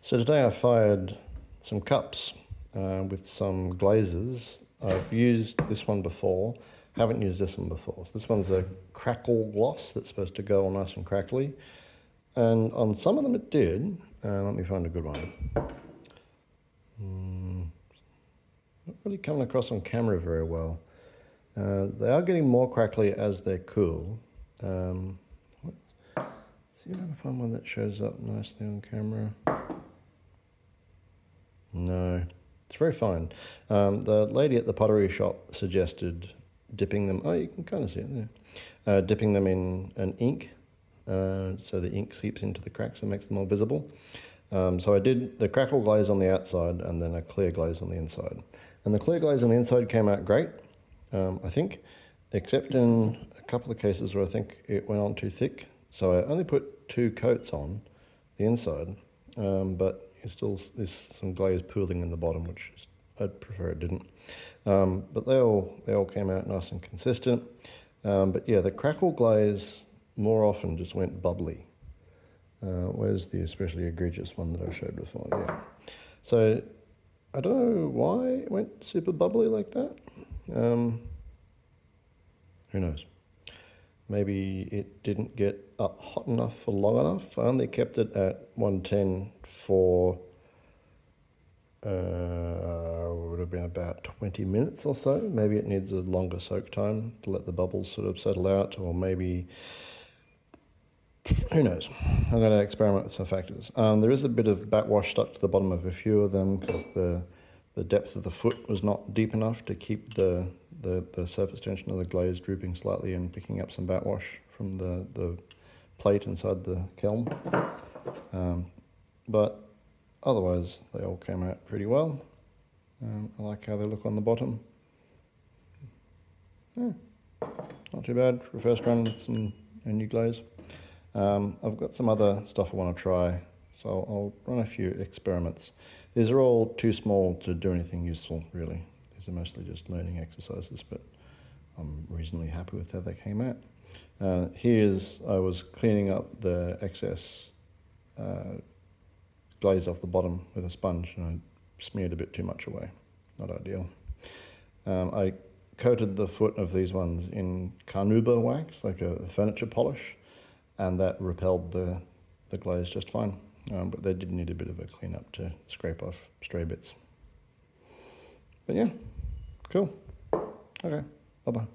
So today I fired some cups with some glazes. I've used this one before, haven't used this one before. So this one's a crackle gloss that's supposed to go all nice and crackly. And on some of them it did. Let me find a good one. Not really coming across on camera very well. They are getting more crackly as they cool. See if I can find one that shows up nicely on camera. No, it's very fine. The lady at the pottery shop suggested dipping them, oh, you can kind of see it there, dipping them in an ink so the ink seeps into the cracks and makes them more visible. So I did the crackle glaze on the outside and then a clear glaze on the inside. And the clear glaze on the inside came out great, I think, except in a couple of cases where I think it went on too thick. So I only put 2 coats on the inside, but there's some glaze pooling in the bottom, which I'd prefer it didn't. But they all came out nice and consistent. But yeah, the crackle glaze more often just went bubbly. Where's the especially egregious one that I showed before? Yeah. So I don't know why it went super bubbly like that. Who knows? Maybe it didn't get up hot enough for long enough. I only kept it at 110 for, would have been about 20 minutes or so. Maybe it needs a longer soak time to let the bubbles sort of settle out, or maybe, who knows? I'm going to experiment with some factors. There is a bit of backwash stuck to the bottom of a few of them because the depth of the foot was not deep enough to keep the surface tension of the glaze drooping slightly and picking up some backwash from the plate inside the kiln. But otherwise, they all came out pretty well. I like how they look on the bottom. Yeah, not too bad for a first run with a new glaze. I've got some other stuff I want to try, so I'll run a few experiments. These are all too small to do anything useful, really. These are mostly just learning exercises, but I'm reasonably happy with how they came out. I was cleaning up the excess glaze off the bottom with a sponge, and I smeared a bit too much away. Not ideal. I coated the foot of these ones in carnauba wax, like a furniture polish, and that repelled the glaze just fine. But they did need a bit of a clean-up to scrape off stray bits. But yeah, cool. Okay, bye-bye.